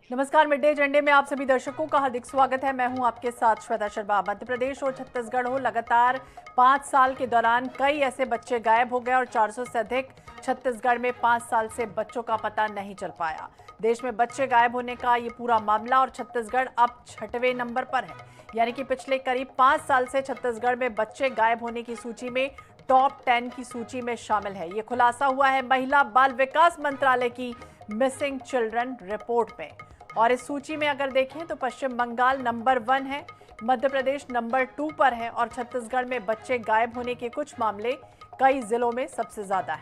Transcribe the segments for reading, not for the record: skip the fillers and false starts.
नमस्कार। Mid day एजेंडे में आप सभी दर्शकों का हार्दिक स्वागत है। मैं हूं आपके साथ श्वेता शर्मा। मध्य प्रदेश और छत्तीसगढ़ हो, लगातार 5 साल के दौरान कई ऐसे बच्चे गायब हो गए और 400 से अधिक छत्तीसगढ़ में 5 साल से बच्चों का पता नहीं चल पाया। देश में बच्चे गायब होने का ये पूरा मामला और छत्तीसगढ़ अब 6वें नंबर पर है। यानी कि पिछले करीब 5 साल से छत्तीसगढ़ में बच्चे गायब होने की सूची में टॉप 10 की सूची में शामिल है। ये खुलासा हुआ है महिला बाल विकास मंत्रालय की मिसिंग चिल्ड्रन रिपोर्ट में। और इस सूची में अगर देखें तो पश्चिम बंगाल नंबर 1 है, मध्य प्रदेश नंबर 2 पर है और छत्तीसगढ़ में बच्चे गायब होने के कुछ मामले कई जिलों में सबसे ज्यादा है।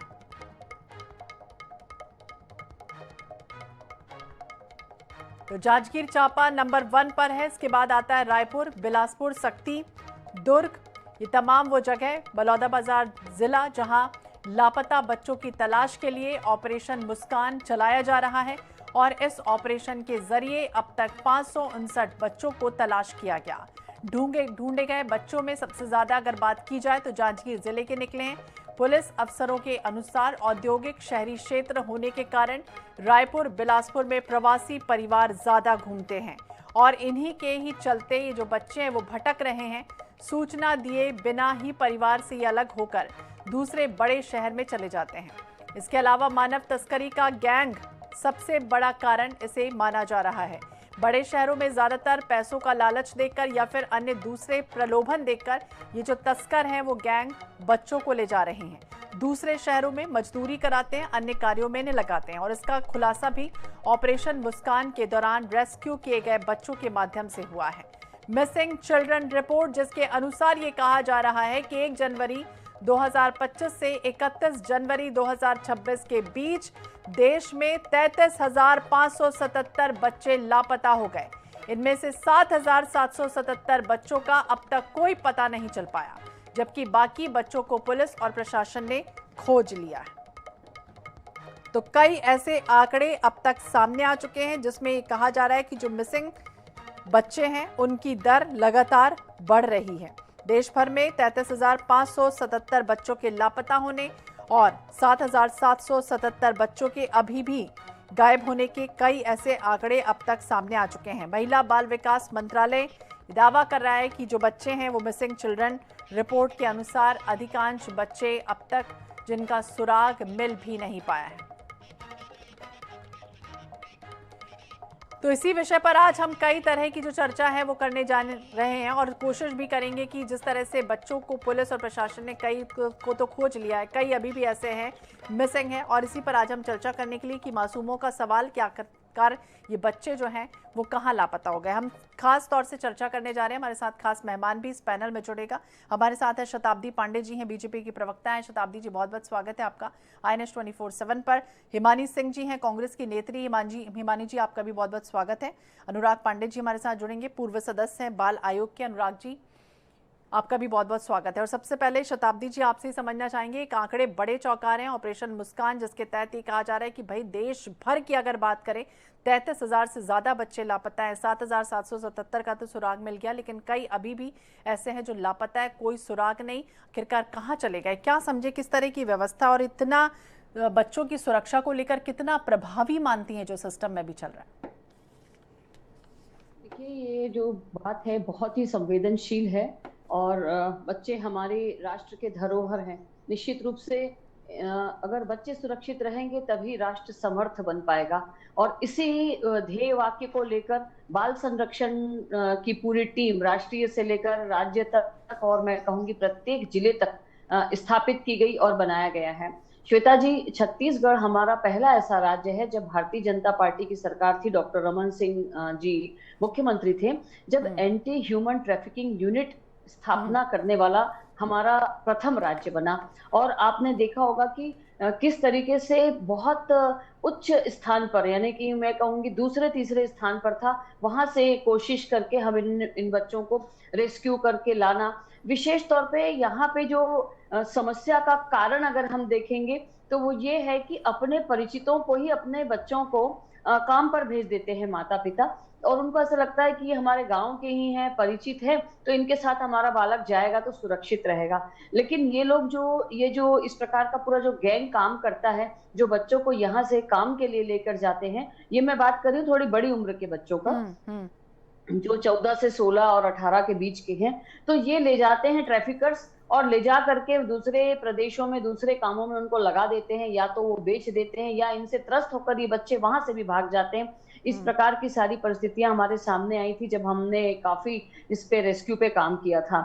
तो जांजगीर चांपा नंबर 1 पर है, इसके बाद आता है रायपुर, बिलासपुर, सक्ती, दुर्ग। ये तमाम वो जगह, बलौदाबाजार जिला, जहां लापता बच्चों की तलाश के लिए ऑपरेशन मुस्कान चलाया जा रहा है और इस ऑपरेशन के जरिए अब तक 559 बच्चों को तलाश किया गया। ढूंढे गए बच्चों में सबसे ज्यादा अगर बात की जाए तो जांजगीर जिले के निकले हैं। पुलिस अफसरों के अनुसार औद्योगिक शहरी क्षेत्र होने के कारण रायपुर, बिलासपुर में प्रवासी परिवार ज्यादा घूमते हैं और इन्हीं के ही चलते ये जो बच्चे हैं वो भटक रहे हैं। सूचना दिए बिना ही परिवार से ये अलग होकर दूसरे बड़े शहर में चले जाते हैं। इसके अलावा मानव तस्करी का गैंग सबसे बड़ा कारण इसे माना जा रहा है। बड़े शहरों में ज्यादातर पैसों का लालच देकर या फिर अन्य दूसरे प्रलोभन देकर ये जो तस्कर हैं वो गैंग बच्चों को ले जा रहे हैं, दूसरे शहरों में मजदूरी कराते हैं, अन्य कार्यों में इन्हें लगाते हैं। और इसका खुलासा भी ऑपरेशन मुस्कान के दौरान रेस्क्यू किए गए बच्चों के माध्यम से हुआ है। मिसिंग चिल्ड्रन रिपोर्ट, जिसके अनुसार ये कहा जा रहा है कि 1 जनवरी 2025 से 31 जनवरी 2026 के बीच देश में 33,577 बच्चे लापता हो गए। इनमें से 7,777 बच्चों का अब तक कोई पता नहीं चल पाया, जबकि बाकी बच्चों को पुलिस और प्रशासन ने खोज लिया है। तो कई ऐसे आंकड़े अब तक सामने आ चुके हैं जिसमें कहा जा रहा है कि जो मिसिंग बच्चे हैं उनकी दर लगातार बढ़ रही है। देश भर में 33,577 बच्चों के लापता होने और 7,777 बच्चों के अभी भी गायब होने के कई ऐसे आंकड़े अब तक सामने आ चुके हैं। महिला बाल विकास मंत्रालय दावा कर रहा है कि जो बच्चे हैं वो मिसिंग चिल्ड्रन रिपोर्ट के अनुसार अधिकांश बच्चे अब तक जिनका सुराग मिल भी नहीं पाया है। तो इसी विषय पर आज हम कई तरह की जो चर्चा है वो करने जाने रहे हैं और कोशिश भी करेंगे कि जिस तरह से बच्चों को पुलिस और प्रशासन ने कई को तो खोज लिया है, कई अभी भी ऐसे हैं मिसिंग हैं। और इसी पर आज हम चर्चा करने के लिए कि मासूमों का सवाल क्या कर ये बच्चे जो हैं वो कहाँ लापता हो गए, हम खास तौर से चर्चा करने जा रहे हैं। हमारे साथ खास मेहमान भी इस पैनल में जुड़ेगा। हमारे साथ है शताब्दी पांडे जी, हैं बीजेपी की प्रवक्ता हैं। शताब्दी जी, बहुत बहुत स्वागत है आपका INS 24/7 पर। हिमानी सिंह जी हैं, कांग्रेस की नेत्री। हिमानी जी, आपका भी बहुत बहुत स्वागत है। अनुराग पांडे जी हमारे साथ जुड़ेंगे, पूर्व सदस्य हैं बाल आयोग के। अनुराग जी, आपका भी बहुत बहुत स्वागत है। और सबसे पहले शताब्दी जी, आपसे ही समझना चाहेंगे, एक आंकड़े बड़े चौंका रहे हैं ऑपरेशन मुस्कान, जिसके तहत ये कहा जा रहा है कि भाई देश भर की अगर बात करें 33,000 से ज्यादा बच्चे लापता है। 7,777 का तो सुराग मिल गया, लेकिन कई अभी भी ऐसे हैं जो लापता है, कोई सुराग नहीं। आखिरकार कहाँ चले गए, क्या समझे किस तरह की व्यवस्था और इतना बच्चों की सुरक्षा को लेकर कितना प्रभावी मानती हैं जो सिस्टम में भी चल रहा है? देखिए, ये जो बात है बहुत ही संवेदनशील है और बच्चे हमारे राष्ट्र के धरोहर हैं। निश्चित रूप से अगर बच्चे सुरक्षित रहेंगे तभी राष्ट्र समर्थ बन पाएगा और इसी ध्येय वाक्य को लेकर बाल संरक्षण की पूरी टीम राष्ट्रीय से लेकर राज्य तक और मैं कहूंगी प्रत्येक जिले तक स्थापित की गई और बनाया गया है। श्वेता जी, छत्तीसगढ़ हमारा पहला ऐसा राज्य है जब भारतीय जनता पार्टी की सरकार थी, डॉक्टर रमन सिंह जी मुख्यमंत्री थे, जब एंटी ह्यूमन ट्रैफिकिंग यूनिट स्थापना करने वाला हमारा प्रथम राज्य बना। और आपने देखा होगा कि किस तरीके से बहुत उच्च स्थान पर, यानी कि मैं कहूंगी दूसरे तीसरे स्थान पर था, वहां से कोशिश करके हम इन बच्चों को रेस्क्यू करके लाना। विशेष तौर पे यहाँ पे जो समस्या का कारण अगर हम देखेंगे तो वो ये है कि अपने परिचितों को ही अपने बच्चों को काम पर भेज देते हैं माता पिता, और उनको ऐसा लगता है कि ये हमारे गांव के ही हैं, परिचित हैं, तो इनके साथ हमारा बालक जाएगा तो सुरक्षित रहेगा। लेकिन ये लोग जो इस प्रकार का पूरा जो गैंग काम करता है, जो बच्चों को यहाँ से काम के लिए लेकर जाते हैं, ये मैं बात कर रही हूँ थोड़ी बड़ी उम्र के बच्चों का, जो 14 से 16 और 18 के बीच के हैं, तो ये ले जाते हैं ट्रैफिकर्स और ले जा करके दूसरे प्रदेशों में दूसरे कामों में उनको लगा देते हैं, या तो वो बेच देते हैं या इनसे त्रस्त होकर ये बच्चे वहां से भी भाग जाते हैं। इस प्रकार की सारी परिस्थितियां हमारे सामने आई थी जब हमने काफी इस पे रेस्क्यू पे काम किया था।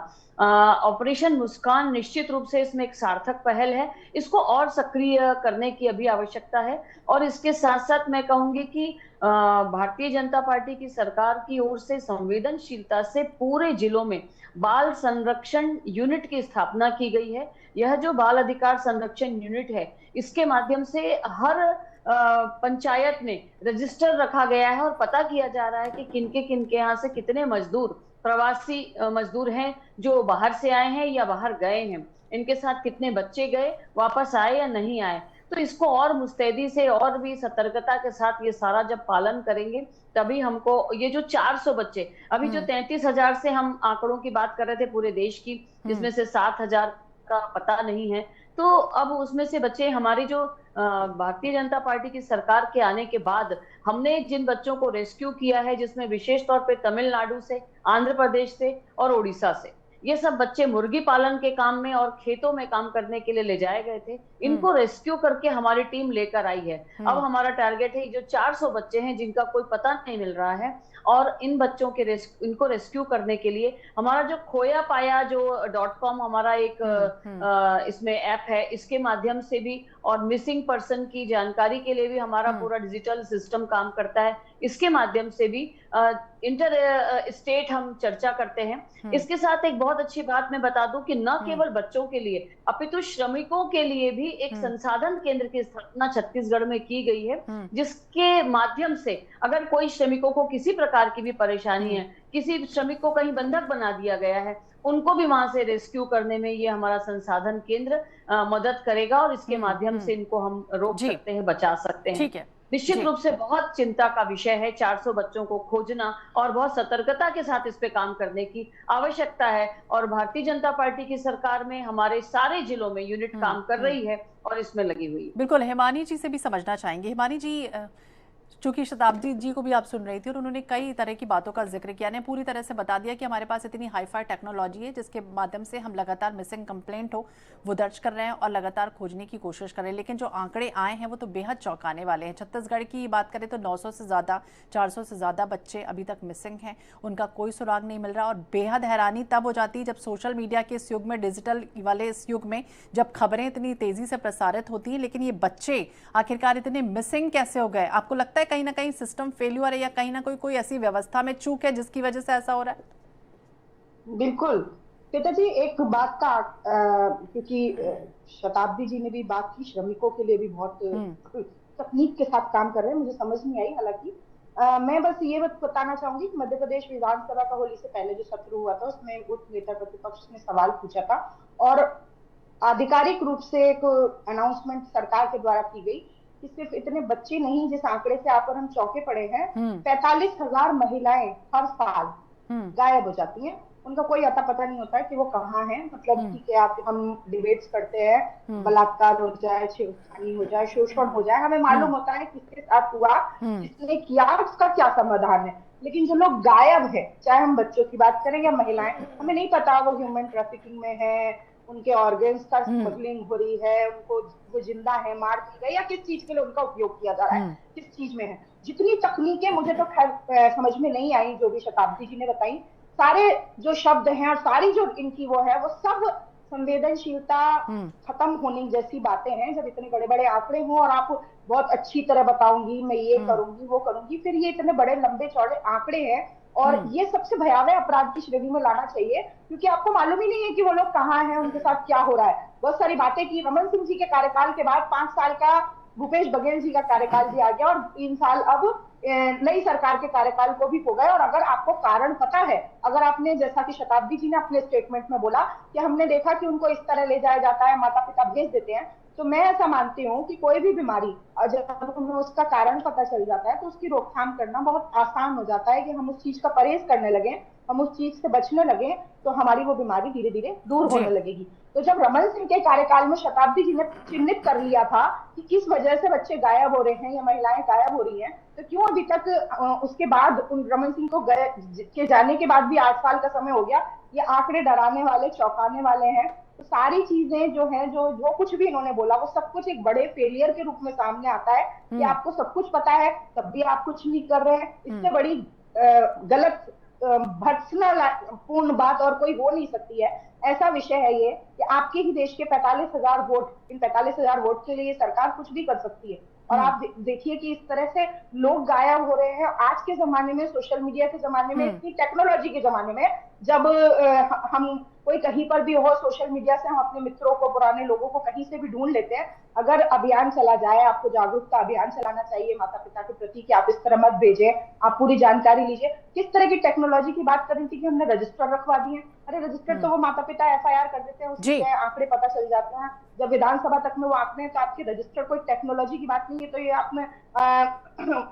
ऑपरेशन मुस्कान निश्चित रूप से इसमें एक सार्थक पहल है, इसको और सक्रिय करने की अभी आवश्यकता है। और इसके साथ साथ मैं कहूंगी कि भारतीय जनता पार्टी की सरकार की ओर से संवेदनशीलता से पूरे जिलों में बाल संरक्षण यूनिट की स्थापना की गई है। यह जो बाल अधिकार संरक्षण यूनिट है, इसके माध्यम से हर पंचायत में रजिस्टर रखा गया है और पता किया जा रहा है कि किनके यहाँ से कितने मजदूर, प्रवासी मजदूर हैं जो बाहर से आए हैं या बाहर गए हैं, इनके साथ कितने बच्चे गए, वापस आए या नहीं आए। तो इसको और मुस्तैदी से और भी सतर्कता के साथ ये सारा जब पालन करेंगे, तभी हमको ये जो 400 बच्चे, अभी जो 33,000 से हम आंकड़ों की बात कर रहे थे पूरे देश की, जिसमें से 7,000 का पता नहीं है, तो अब उसमें से बच्चे हमारी जो भारतीय जनता पार्टी की सरकार के आने के बाद हमने जिन बच्चों को रेस्क्यू किया है, जिसमें विशेष तौर पे तमिलनाडु से, आंध्र प्रदेश से और ओडिशा से, ये सब बच्चे मुर्गी पालन के काम में और खेतों में काम करने के लिए ले जाए गए थे, इनको रेस्क्यू करके हमारी टीम लेकर आई है। अब हमारा टारगेट है जो 400 बच्चे हैं जिनका कोई पता नहीं मिल रहा है, और इन बच्चों के इनको रेस्क्यू करने के लिए हमारा जो खोया पाया जो .com हमारा एक इसमें ऐप है, इसके माध्यम से भी, और मिसिंग पर्सन की जानकारी के लिए भी हमारा पूरा डिजिटल सिस्टम काम करता है, इसके माध्यम से भी इंटर स्टेट हम चर्चा करते हैं। इसके साथ एक बहुत अच्छी बात मैं बता दूं कि न केवल बच्चों के लिए अपितु श्रमिकों के लिए भी एक संसाधन केंद्र की स्थापना छत्तीसगढ़ में की गई है, जिसके माध्यम से अगर कोई श्रमिकों को किसी प्रकार की भी परेशानी है, किसी श्रमिक को कहीं बंधक बना दिया गया है, उनको भी वहां से रेस्क्यू करने में ये हमारा संसाधन केंद्र मदद करेगा, और इसके माध्यम से इनको हम रोक सकते हैं, बचा सकते हैं। ठीक है, निश्चित रूप से बहुत चिंता का विषय है, 400 बच्चों को खोजना और बहुत सतर्कता के साथ इस पे काम करने की आवश्यकता है। और भारतीय जनता पार्टी की सरकार में हमारे सारे जिलों में यूनिट काम कर रही है और इसमें लगी हुई है। बिल्कुल, हिमानी जी से भी समझना चाहेंगे। हिमानी जी, चूंकि शताब्दी जी को भी आप सुन रही थी और उन्होंने कई तरह की बातों का जिक्र किया, ने पूरी तरह से बता दिया कि हमारे पास इतनी हाईफाई टेक्नोलॉजी है जिसके माध्यम से हम लगातार मिसिंग कंप्लेंट हो वो दर्ज कर रहे हैं और लगातार खोजने की कोशिश कर रहे हैं। लेकिन जो आंकड़े आए हैं वो तो बेहद चौंकाने वाले हैं। छत्तीसगढ़ की बात करें तो 900 से ज़्यादा, 400 से ज़्यादा बच्चे अभी तक मिसिंग हैं, उनका कोई सुराग नहीं मिल रहा। और बेहद हैरानी तब हो जाती है जब सोशल मीडिया के इस युग में, डिजिटल वाले इस युग में, जब खबरें इतनी तेज़ी से प्रसारित होती हैं, लेकिन ये बच्चे आखिरकार इतने मिसिंग कैसे हो गए? आपको लगता है कहीं ना कहीं सिस्टम फेल्यूर है या कहीं ना कोई ऐसी व्यवस्था में चूक है जिसकी वजह से ऐसा हो रहा है? बिल्कुल श्वेता जी, एक बात का क्योंकि शताब्दी जी ने भी बात की, श्रमिकों के लिए भी बहुत तकनीक के साथ काम कर रहे हैं, मुझे समझ नहीं आई। हालांकि मैं बस ये बताना चाहूंगी कि मध्य प्रदेश विधानसभा का होली से पहले जो सत्र हुआ था उसमें उच्च नेता प्रतिपक्ष ने सवाल पूछा था और आधिकारिक रूप से एक अनाउंसमेंट सरकार के द्वारा की गई कि सिर्फ इतने बच्चे नहीं, जिस आंकड़े से आकर हम चौंके पड़े हैं, 45,000 महिलाएं हर साल गायब हो जाती हैं। उनका कोई अता पता नहीं होता है कि वो कहाँ हैं। मतलब ठीक है, आप हम डिबेट्स करते हैं, बलात्कार हो जाए, छेड़खानी हो जाए, शोषण हो जाए, हमें मालूम होता है किसके साथ हुआ, किसने किया, उसका क्या समाधान है। लेकिन जो लोग गायब है, चाहे हम बच्चों की बात करें या महिलाएं, हमें नहीं पता वो ह्यूमन ट्रैफिकिंग में है, उनके ऑर्गन्स का स्मगलिंग हो रही है, उनको वो जिंदा है, मार दी गई, या किस चीज के लिए उनका उपयोग किया जा रहा है, किस चीज में है। जितनी तकनीकें मुझे तो खैर समझ में नहीं आई, जो भी शताब्दी जी ने बताई, सारे जो शब्द हैं और सारी जो इनकी वो है, वो सब संवेदनशीलता खत्म होने जैसी बातें हैं। जब इतने बड़े बड़े आंकड़े हों और आप बहुत अच्छी तरह बताऊंगी, मैं ये करूंगी वो करूंगी, फिर ये इतने बड़े लंबे चौड़े आंकड़े हैं और ये सबसे भयावह अपराध की श्रेणी में लाना चाहिए, क्योंकि आपको मालूम ही नहीं है कि वो लोग कहाँ हैं, उनके साथ क्या हो रहा है। बहुत सारी बातें की, रमन सिंह जी के कार्यकाल के बाद 5 साल का भूपेश बघेल जी का कार्यकाल भी आ गया और 3 साल अब नई सरकार के कार्यकाल को भी हो गए। और अगर आपको कारण पता है, अगर आपने, जैसा कि शताब्दी जी ने अपने स्टेटमेंट में बोला कि हमने देखा कि उनको इस तरह ले जाया जाता है, माता पिता भेज देते हैं, तो मैं ऐसा मानती हूँ कि कोई भी बीमारी जब हमें उसका कारण पता चल जाता है तो उसकी रोकथाम करना बहुत आसान हो जाता है कि हम उस चीज का परहेज करने लगे, हम उस चीज से बचने लगे, तो हमारी वो बीमारी धीरे धीरे दूर होने लगेगी। तो जब रमन सिंह के कार्यकाल में शताब्दी जी ने चिन्हित कर लिया था कि किस वजह से बच्चे गायब हो रहे हैं या महिलाएं गायब हो रही हैं, तो क्यों अभी तक उसके बाद उन रमन सिंह को के जाने के बाद भी 8 साल का समय हो गया, ये आंकड़े डराने वाले, चौंकाने वाले हैं। तो सारी चीजें जो है, जो कुछ भी इन्होंने बोला, वो सब कुछ एक बड़े फेलियर के रूप में सामने आता है कि आपको सब कुछ पता है तब भी आप कुछ नहीं कर रहे हैं। इससे बड़ी गलत भर्त्सना पूर्ण बात और कोई हो नहीं सकती है। ऐसा विषय है ये कि आपके ही देश के 45,000 वोट, इन 45,000 वोट के लिए सरकार कुछ भी कर सकती है। और आप देखिए कि इस तरह से लोग गायब हो रहे हैं आज के जमाने में, सोशल मीडिया के जमाने में, इतनी टेक्नोलॉजी के जमाने में, जब हम कोई कहीं पर भी हो, सोशल मीडिया से हम अपने मित्रों को, पुराने लोगों को कहीं से भी ढूंढ लेते हैं। अगर अभियान चला जाए, आपको जागरूकता अभियान चलाना चाहिए माता पिता के प्रति कि आप इस तरह मत भेजें, आप पूरी जानकारी लीजिए। किस तरह की टेक्नोलॉजी की बात कर रही थी कि हमने रजिस्टर रखवा दिए। अरे रजिस्टर तो वो माता पिता FIR कर देते हैं, उसमें आंकड़े पता चल जाते हैं। जब विधानसभा तक में वो आंकड़े, तो आपके रजिस्टर कोई टेक्नोलॉजी की बात नहीं है। तो ये आपने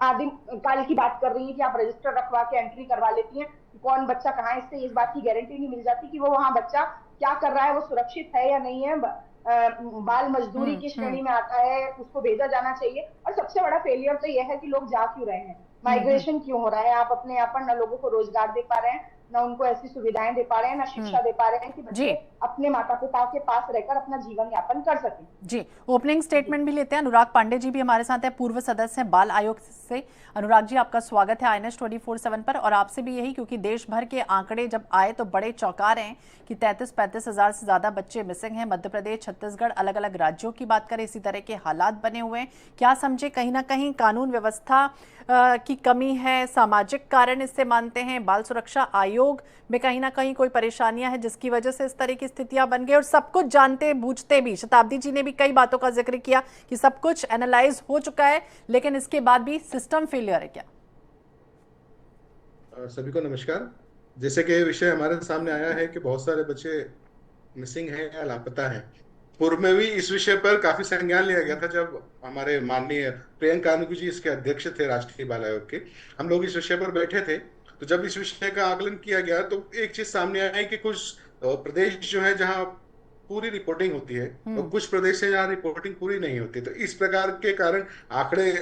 आदिम काल की बात कर रही है कि आप रजिस्टर रखवा के एंट्री करवा लेती हैं कौन बच्चा कहाँ है। इससे इस बात की गारंटी नहीं मिल जाती कि वो वहाँ बच्चा क्या कर रहा है, वो सुरक्षित है या नहीं है, बाल मजदूरी की श्रेणी में आता है, उसको भेजा जाना चाहिए। और सबसे बड़ा फेलियर तो यह है कि लोग जा क्यों रहे हैं, माइग्रेशन क्यों हो रहा है। आप अपने यहाँ पर न लोगों को रोजगार दे पा रहे हैं, ना उनको ऐसी सुविधाएं दे पा रहे हैं, ना शिक्षा दे पा रहे हैं कि बच्चे अपने माता पिता के पास रहकर अपना जीवन यापन कर सकें। जी, ओपनिंग स्टेटमेंट भी लेते हैं। अनुराग पांडे जी भी हमारे साथ हैं, पूर्व सदस्य हैं बाल आयोग से। अनुराग जी, आपका स्वागत है INS 24/7 पर। और आपसे भी यही, क्योंकि देश भर के आंकड़े जब आए तो बड़े चौंका रहे हैं कि 33-35 हजार से ज्यादा बच्चे मिसिंग हैं। मध्य प्रदेश, छत्तीसगढ़, अलग अलग राज्यों की बात करें, इसी तरह के हालात बने हुए हैं। क्या समझे कहीं ना कहीं कानून व्यवस्था की कमी है, सामाजिक कारण इससे मानते हैं, बाल सुरक्षा आयोग में कहीं ना कहीं कोई परेशानियां हैं जिसकी वजह से इस तरह की स्थितियां बन गई? और सब कुछ जानते बूझते भी, शताब्दी जी ने भी कई बातों का जिक्र किया कि सब कुछ एनालाइज हो चुका है, लेकिन इसके बाद भी सिस्टम फेलियर है क्या? सभी को नमस्कार। जैसे कि विषय हमारे सामने आया है कि बहुत सारे बच्चे मिसिंग हैं या लापता हैं। पूर्व में भी इस विषय पर काफी संज्ञान लिया गया था जब हमारे माननीय प्रियंका कानूनगो जी इसके अध्यक्ष थे राष्ट्रीय बाल आयोग के। हम लोग इस विषय पर बैठे थे, तो जब इस विषय का आकलन किया गया तो एक चीज सामने आई कि कुछ प्रदेश जो है जहाँ पूरी रिपोर्टिंग होती है और कुछ प्रदेश है जहाँ रिपोर्टिंग पूरी नहीं होती। तो इस प्रकार के कारण आंकड़े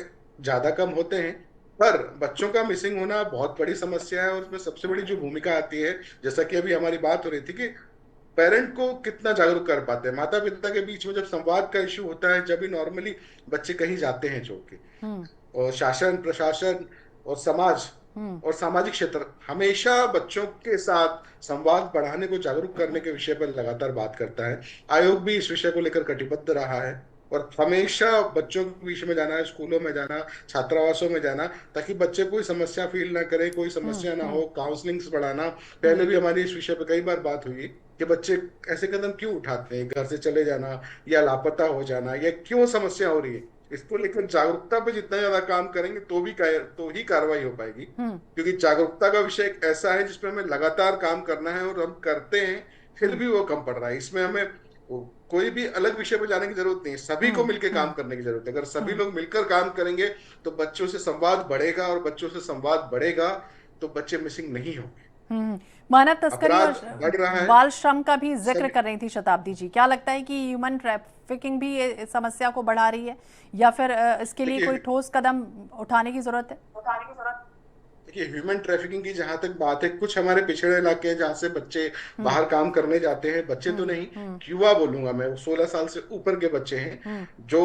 ज्यादा कम होते हैं। पर बच्चों का मिसिंग होना बहुत बड़ी समस्या है और उसमें सबसे बड़ी जो भूमिका आती है, जैसा कि अभी हमारी बात हो रही थी कि पेरेंट को कितना जागरूक कर पाते हैं। माता पिता के बीच में जब संवाद का इश्यू होता है, जब भी नॉर्मली बच्चे कहीं जाते हैं छोड़ के, और शासन, प्रशासन और समाज और सामाजिक क्षेत्र हमेशा बच्चों के साथ संवाद बढ़ाने को, जागरूक करने के विषय पर लगातार बात करता है। आयोग भी इस विषय को लेकर कटिबद्ध रहा है और हमेशा बच्चों के बीच में जाना, स्कूलों में जाना, छात्रावासों में जाना, ताकि बच्चे कोई समस्या फील ना करें, कोई समस्या ना हो। काउंसलिंग्स बढ़ाना, पहले भी हमारी इस विषय पर कई बार बात हुई कि बच्चे ऐसे कदम क्यों उठाते हैं, घर से चले जाना या लापता हो जाना, या क्यों समस्या हो रही है। इसको लेकर जागरूकता पे जितना ज्यादा काम करेंगे तो ही कार्रवाई हो पाएगी। क्योंकि जागरूकता का विषय एक ऐसा है जिसपे हमें लगातार काम करना है और हम करते हैं, फिर भी वो कम पड़ रहा है। इसमें हमें कोई भी अलग विषय पर जाने की जरूरत नहीं है, सभी को मिलकर काम करने की जरूरत है। अगर सभी लोग मिलकर काम करेंगे तो बच्चों से संवाद बढ़ेगा, और बच्चों से संवाद बढ़ेगा तो बच्चे मिसिंग नहीं होंगे। मानव तस्करी और बाल श्रम का भी जिक्र कर रही थी शताब्दी जी। क्या लगता है कि ह्यूमन ट्रैफिकिंग भी इस समस्या को बढ़ा रही है, या फिर इसके लिए कोई ठोस कदम उठाने की जरूरत है? देखिए, ह्यूमन ट्रैफिकिंग की जहां तक बात है, कुछ हमारे पिछड़े इलाके हैं जहां से बच्चे बाहर काम करने जाते हैं। बच्चे तो नहीं, युवा बोलूंगा मैं, 16 साल से ऊपर के बच्चे हैं जो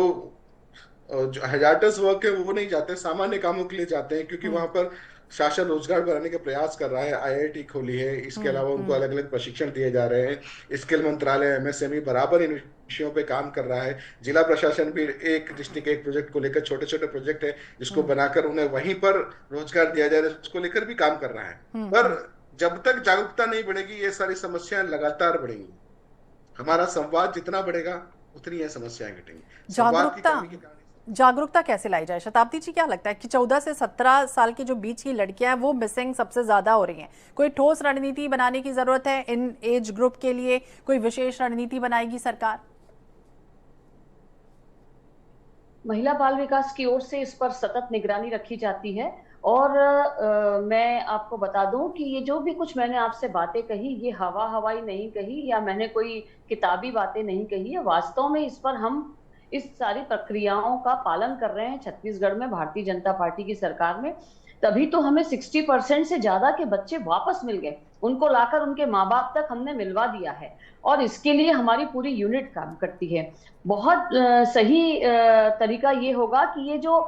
हैजार्डस वर्क है वो नहीं जाते, सामान्य कामों के लिए जाते हैं, क्योंकि वहां पर शासन रोजगार बढ़ाने के प्रयास कर रहा है। IIT खोली है, इसके अलावा उनको अलग अलग प्रशिक्षण दिए जा रहे हैं। स्किल मंत्रालय, MSME बराबर इन विषयों पे काम कर रहा है। जिला प्रशासन भी एक डिस्ट्रिक्ट एक प्रोजेक्ट को लेकर, छोटे छोटे प्रोजेक्ट है जिसको बनाकर उन्हें वहीं पर रोजगार दिया जाए, उसको लेकर भी काम कर रहा है। पर जब तक जागरूकता नहीं बढ़ेगी, ये सारी समस्याएं लगातार बढ़ेंगी। हमारा संवाद जितना बढ़ेगा उतनी ये समस्याएं घटेंगी। जागरूकता कैसे लाई जाए? शताब्दी जी, क्या लगता है कि 14 से 17 साल की जो बीच की लड़कियां हैं वो मिसिंग सबसे ज्यादा हो रही हैं? कोई ठोस रणनीति बनाने की जरूरत है इन एज ग्रुप के लिए? कोई विशेष रणनीति बनाएगी सरकार? महिला बाल विकास की ओर से इस पर सतत निगरानी रखी जाती है। और मैं आपको बता दूं कि ये जो भी कुछ मैंने आपसे बातें कही, ये हवा हवाई नहीं कही या मैंने कोई किताबी बातें नहीं कही है। वास्तव में इस पर हम इस सारी प्रक्रियाओं का पालन कर रहे हैं छत्तीसगढ़ में भारतीय जनता पार्टी की सरकार में। तभी तो हमें 60% से ज्यादा के बच्चे वापस मिल गए, उनको लाकर उनके माँ बाप तक हमने मिलवा दिया है। और इसके लिए हमारी पूरी यूनिट काम करती है। बहुत सही तरीका ये होगा कि ये जो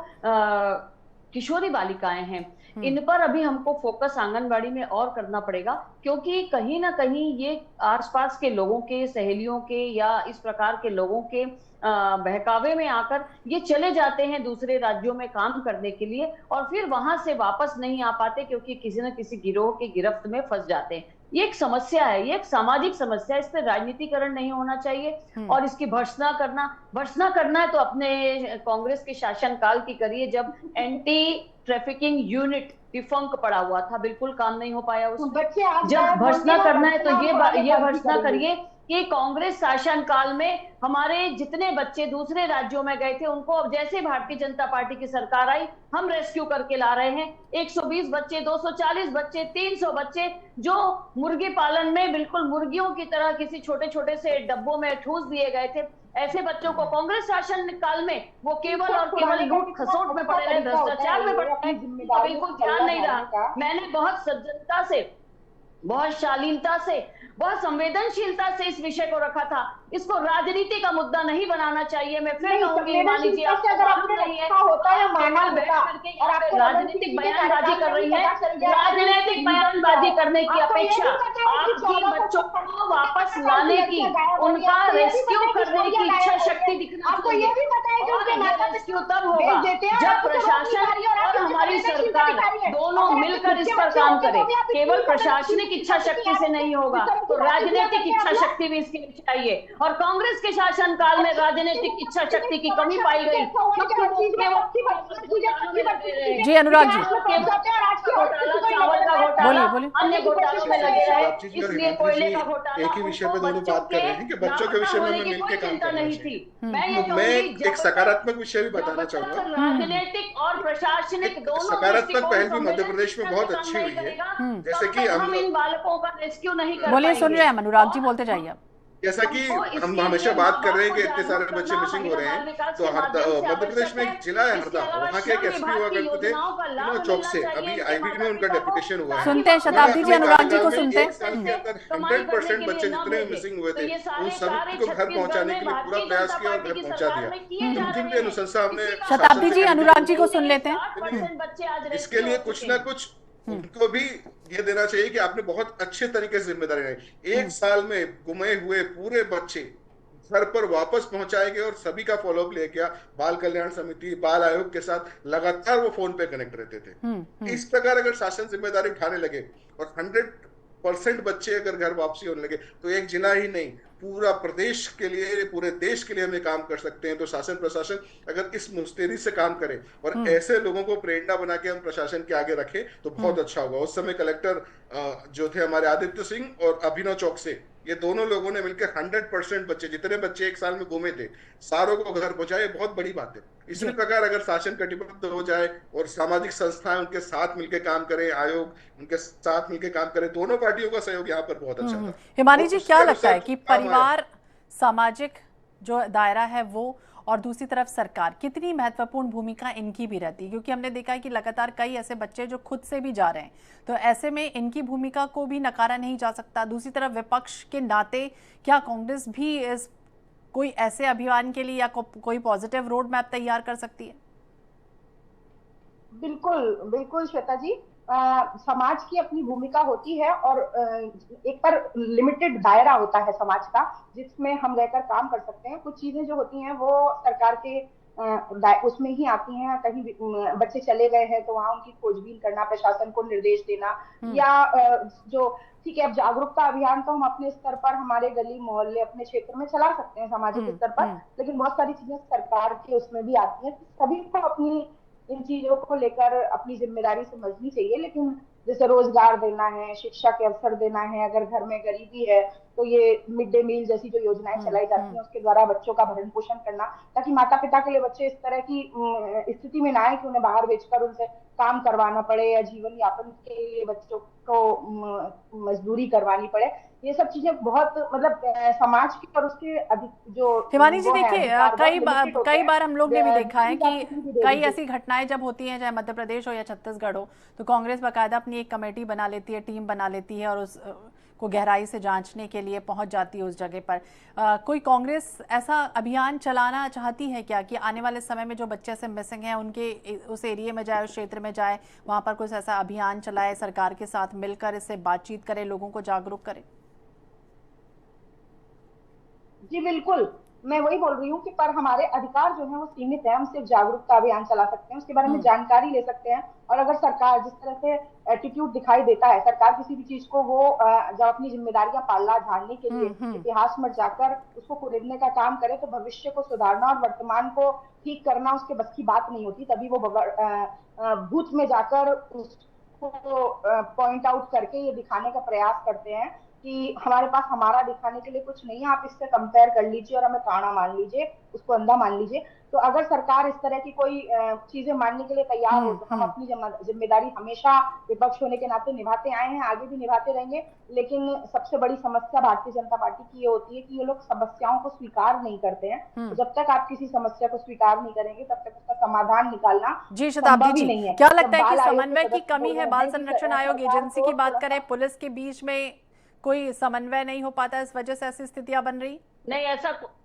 किशोरी बालिकाएं हैं, इन पर अभी हमको फोकस आंगनबाड़ी में और करना पड़ेगा, क्योंकि कहीं ना कहीं ये आसपास के लोगों के, सहेलियों के या इस प्रकार के लोगों के बहकावे में आकर ये चले जाते हैं दूसरे राज्यों में काम करने के लिए, और फिर वहां से वापस नहीं आ पाते क्योंकि किसी न किसी गिरोह के गिरफ्त में फंस जाते हैं। ये एक समस्या है, ये एक सामाजिक समस्या है, इस पर राजनीतिकरण नहीं होना चाहिए। और इसकी भर्त्सना करना है तो अपने कांग्रेस के शासनकाल की करिए, जब एंटी ट्रैफिकिंग यूनिट डिफंक पड़ा हुआ था, बिल्कुल काम नहीं हो पाया उसमें। जब भर्त्सना करना है तो ये भर्त्सना करिए कि कांग्रेस शासनकाल में हमारे जितने बच्चे दूसरे राज्यों में गए थे, उनको अब जैसे भारतीय जनता पार्टी की सरकार आई, हम रेस्क्यू करके ला रहे हैं। 120 बच्चे, 240 बच्चे, 300 बच्चे जो मुर्गी पालन में बिल्कुल मुर्गियों की तरह किसी छोटे छोटे से डब्बों में ठूस दिए गए थे, ऐसे बच्चों को कांग्रेस शासन काल में वो केवल और केवल खसोट में पड़े रहे, भ्रष्टाचार में पड़े रहे, बिल्कुल ध्यान नहीं रहा। मैंने बहुत सज्जनता से, बहुत शालीनता से, बहुत संवेदनशीलता से इस विषय को रखा था। इसको राजनीति का मुद्दा नहीं बनाना चाहिए। मैं फिर कहूंगी, मान लीजिए आपको मालूम नहीं है, राजनीतिक बयानबाजी कर रही है। राजनीतिक बयानबाजी करने की अपेक्षा आपकी बच्चों को वापस लाने की, उनका रेस्क्यू करने की इच्छा शक्ति दिखना चाहिए। और रेस्क्यू तब होगा जब प्रशासन और हमारी सरकार दोनों मिलकर इस पर काम करे। केवल प्रशासनिक इच्छा शक्ति से नहीं होगा, तो राजनीतिक इच्छा शक्ति भी इसके लिए चाहिए। और कांग्रेस के शासन काल में राजनीतिक इच्छा शक्ति की कमी पाई गई, जी अनुराग जी, चावल का घोटाला, अन्य घोटालों में लगे रहे, इसलिए कोयले का घोटाला। एक ही विषय पे दोनों बात कर रहे हैं कि बच्चों के विषय में मिलकर काम करना नहीं चाहिए। थी। मैं एक सकारात्मक विषय भी बताना चाहूंगा। राजनीतिक और प्रशासनिक दोनों सकारात्मक पहल भी मध्य प्रदेश में बहुत अच्छी हुई है, जैसे कि हम इन बालकों का रेस्क्यू नहीं कर बोलिए, सुन रहे हैं अनुराग जी, बोलते जाइए आप। जैसा कि हम हमेशा बात कर रहे हैं कि इतने सारे बच्चे मिसिंग हो रहे हैं, तो मध्य प्रदेश में एक जिला है हरदा, वहाँ के एक एसपी हुआ करते थे चौक से, अभी आईबी में उनका डेपुटेशन हुआ है। सुनते हैं शताब्दी जी, अनुराग जी को सुनते हैं। 100% बच्चे जितने मिसिंग हुए थे उन सभी को घर पहुंचाने के लिए पूरा प्रयास किया और घर पहुंचा दिया। जिन भी अनुशंसा हमने शताब्दी जी, अनुराग जी को सुन लेते हैं। इसके लिए कुछ ना कुछ उनको भी ये देना चाहिए कि आपने बहुत अच्छे तरीके से जिम्मेदारी रही। 1 साल में गुमे हुए पूरे बच्चे घर पर वापस पहुंचाए गए और सभी का फॉलोअप लिया गया। बाल कल्याण समिति, बाल आयोग के साथ लगातार वो फोन पे कनेक्ट रहते थे। इस प्रकार अगर शासन जिम्मेदारी उठाने लगे और 100% बच्चे अगर घर वापसी होने लगे, तो एक जिला ही नहीं, पूरा प्रदेश के लिए, पूरे देश के लिए हमें काम कर सकते हैं। तो शासन प्रशासन अगर इस मुस्तैदी से काम करे और ऐसे लोगों को प्रेरणा बना के हम प्रशासन के आगे रखें तो बहुत अच्छा होगा। उस समय कलेक्टर जो थे हमारे आदित्य सिंह और अभिनव चौक से, ये दोनों लोगों ने मिलकर 100% बच्चे, जितने बच्चे 1 साल में गुमे थे, सारों को घर पहुंचाए। बहुत बड़ी बात है। इसी प्रकार अगर शासन कटिबद्ध हो जाए और सामाजिक संस्थाएं उनके साथ मिलकर काम करें, आयोग उनके साथ मिलकर काम करे, दोनों पार्टियों का सहयोग यहाँ पर बहुत अच्छा है। हिमानी जी, क्या लगता है कि परिवार, सामाजिक जो दायरा है वो, और दूसरी तरफ सरकार, कितनी महत्वपूर्ण भूमिका इनकी भी रहती है? क्योंकि हमने देखा है कि लगातार कई ऐसे बच्चे जो खुद से भी जा रहे हैं, तो ऐसे में इनकी भूमिका को भी नकारा नहीं जा सकता। दूसरी तरफ विपक्ष के नाते क्या कांग्रेस भी इस कोई ऐसे अभियान के लिए या कोई पॉजिटिव रोड मैप तैयार कर सकती है? बिल्कुल बिल्कुल श्वेता जी, समाज की अपनी भूमिका होती है और एक पर लिमिटेड दायरा होता है समाज का, जिसमें हम रहकर काम कर सकते हैं। कुछ चीजें जो होती हैं वो सरकार के उसमें ही आती हैं। कहीं बच्चे चले गए हैं तो वहां उनकी खोजबीन करना, प्रशासन को निर्देश देना, या जो ठीक है, अब जागरूकता अभियान तो हम अपने स्तर पर, हमारे गली मोहल्ले, अपने क्षेत्र में चला सकते हैं सामाजिक स्तर पर, लेकिन बहुत सारी चीजें सरकार के उसमें भी आती हैं। सभी को अपनी इन चीजों को लेकर अपनी जिम्मेदारी समझनी चाहिए, लेकिन जैसे रोजगार देना है, शिक्षा के अवसर देना है, अगर घर में गरीबी है तो ये मिड डे मील जैसी जो योजनाएं चलाई जाती हैं उसके द्वारा बच्चों का भरण पोषण करना, ताकि माता पिता के लिए बच्चे इस तरह की स्थिति में ना आए कि उन्हें बाहर भेजकर उनसे काम करवाना पड़े या जीवन यापन के लिए बच्चों को मजदूरी करवानी पड़े। ये सब चीजें बहुत मतलब समाज की और उसके अधिक जो हिमानी जी देखिए, कई बार हम लोग ने भी देखा है कि कई ऐसी घटनाएं जब होती हैं, चाहे मध्य प्रदेश हो या छत्तीसगढ़ हो, तो कांग्रेस बाकायदा अपनी एक कमेटी बना लेती है, टीम बना लेती है और उस को गहराई से जांचने के लिए पहुंच जाती है उस जगह पर। कोई कांग्रेस ऐसा अभियान चलाना चाहती है क्या कि आने वाले समय में जो बच्चे से मिसिंग हैं उनके उस एरिया में जाए, उस क्षेत्र में जाए, वहां पर कुछ ऐसा अभियान चलाए, सरकार के साथ मिलकर इससे बातचीत करे, लोगों को जागरूक करे? जी बिल्कुल, मैं वही बोल रही हूँ कि पर हमारे अधिकार जो है वो सीमित है। हम सिर्फ जागरूकता अभियान चला सकते हैं, उसके बारे में जानकारी ले सकते हैं। और अगर सरकार जिस तरह से एटीट्यूड दिखाई देता है, सरकार किसी भी चीज को वो जब अपनी जिम्मेदारियां पालना झाड़ने के लिए इतिहास में जाकर उसको कुरेदने का काम करे, तो भविष्य को सुधारना और वर्तमान को ठीक करना उसके बस की बात नहीं होती। तभी वो बूथ में जाकर उसको पॉइंट आउट करके ये दिखाने का प्रयास करते हैं कि हमारे पास हमारा दिखाने के लिए कुछ नहीं है, आप इससे कंपेयर कर लीजिए और हमें काना मान लीजिए, उसको अंधा मान लीजिए। तो अगर सरकार इस तरह की कोई चीजें मानने के लिए तैयार हो तो हम अपनी जिम्मेदारी हमेशा विपक्ष होने के नाते निभाते आए हैं, आगे भी निभाते रहेंगे। लेकिन सबसे बड़ी समस्या भारतीय जनता पार्टी की ये होती है कि ये लोग समस्याओं को स्वीकार नहीं करते हैं। तो जब तक आप किसी समस्या को स्वीकार नहीं करेंगे तब तक उसका समाधान निकालना जी शताब्दी जी, नहीं है। क्या लगता है कि समन्वय की कमी है? बाल संरक्षण आयोग एजेंसी की बात करें, पुलिस के बीच में कोई समन्वय नहीं हो पाता, इस वजह से ऐसी स्थितियां बन रही? नहीं,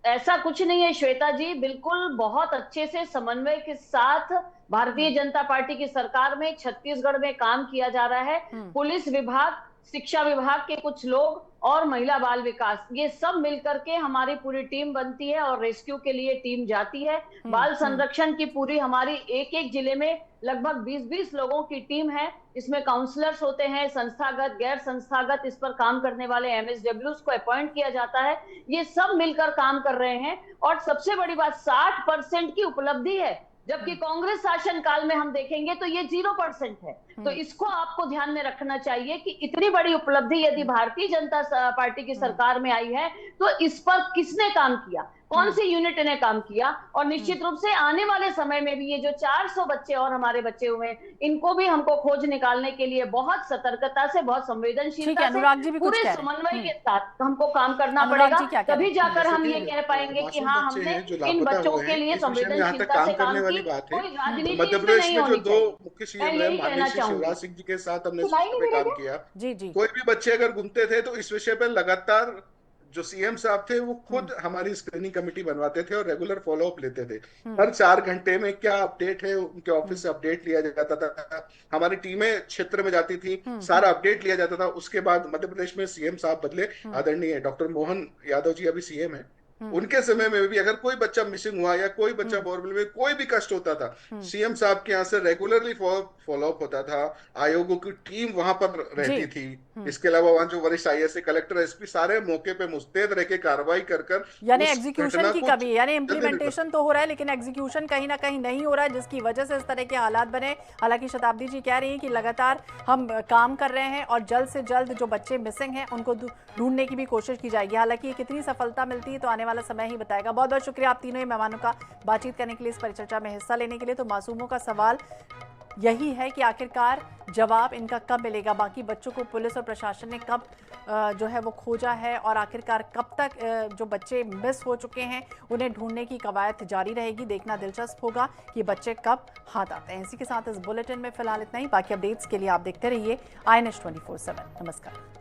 ऐसा कुछ नहीं है श्वेता जी, बिल्कुल बहुत अच्छे से समन्वय के साथ भारतीय जनता पार्टी की सरकार में छत्तीसगढ़ में काम किया जा रहा है। पुलिस विभाग, शिक्षा विभाग के कुछ लोग और महिला बाल विकास, ये सब मिलकर के हमारी पूरी टीम बनती है और रेस्क्यू के लिए टीम जाती है। बाल संरक्षण की पूरी हमारी एक एक जिले में लगभग 20-20 लोगों की टीम है। इसमें काउंसलर्स होते हैं, संस्थागत, गैर संस्थागत, इस पर काम करने वाले MSWs को अपॉइंट किया जाता है। ये सब मिलकर काम कर रहे हैं और सबसे बड़ी बात 60% की उपलब्धि है, जबकि कांग्रेस शासन काल में हम देखेंगे तो ये 0% है। तो इसको आपको ध्यान में रखना चाहिए कि इतनी बड़ी उपलब्धि यदि भारतीय जनता पार्टी की सरकार में आई है तो इस पर किसने काम किया, कौन सी यूनिट ने काम किया। और निश्चित रूप से आने वाले समय में भी ये जो 400 बच्चे और हमारे बच्चे हुए, इनको भी हमको खोज निकालने के लिए बहुत सतर्कता से, बहुत संवेदनशीलता से, पूरे समन्वय के साथ हमको काम करना पड़ेगा। तभी जाकर हम ये कह पाएंगे कि हाँ, हमने इन बच्चों के लिए संवेदनशीलता से काम की। कोई राजनीति मध्य प्रदेश में जो 2 मुख्य सीएम है, माननीय शिवराज सिंह जी के साथ हमने इस विषय पे काम किया। कोई भी बच्चे अगर घूमते थे तो इस विषय पर लगातार जो सीएम साहब थे वो खुद हमारी स्क्रीनिंग कमेटी बनवाते थे और रेगुलर फॉलोअप लेते थे। हर 4 घंटे में क्या अपडेट है उनके ऑफिस से अपडेट लिया जाता था, हमारी टीमें क्षेत्र में जाती थी, सारा अपडेट लिया जाता था। उसके बाद मध्य प्रदेश में सीएम साहब बदले, आदरणीय डॉक्टर मोहन यादव जी अभी सीएम है। उनके समय में भी अगर कोई बच्चा मिसिंग हुआ या कोई बच्चा बोरवेल में कोई भी कष्ट होता था, सीएम साहब के यहाँ से रेगुलरली फॉलोअप होता था, आयोगों की टीम वहां पर रहती थी। इसके अलावा वहां जो वरिष्ठ IAS, कलेक्टर, SP सारे मौके पे मुस्तैद रह के कार्रवाई कर यानी एग्जीक्यूशन की कमी, यानी इम्प्लीमेंटेशन तो हो रहा है लेकिन एग्जीक्यूशन कहीं ना कहीं नहीं हो रहा है, जिसकी वजह से इस तरह के हालात बने। हालांकि शताब्दी जी कह रही हैं कि लगातार हम काम कर रहे हैं और जल्द से जल्द जो बच्चे मिसिंग हैं उनको ढूंढने की भी कोशिश की जाएगी। हालांकि कितनी सफलता मिलती है तो आने वाला समय ही बताएगा। बहुत बहुत शुक्रिया आप तीनों ही मेहमानों का बातचीत करने के लिए, इस परिचर्चा में हिस्सा लेने के लिए। तो मासूमों का सवाल यही है कि आखिरकार जवाब इनका कब मिलेगा, बाकी बच्चों को पुलिस और प्रशासन ने कब जो है वो खोजा है और आखिरकार कब तक जो बच्चे मिस हो चुके हैं उन्हें ढूंढने की कवायद जारी रहेगी। देखना दिलचस्प होगा कि बच्चे कब हाथ आते हैं। इसी के साथ इस बुलेटिन में फिलहाल इतना ही। बाकी अपडेट्स के लिए आप देखते रहिए INS 24/7। नमस्कार।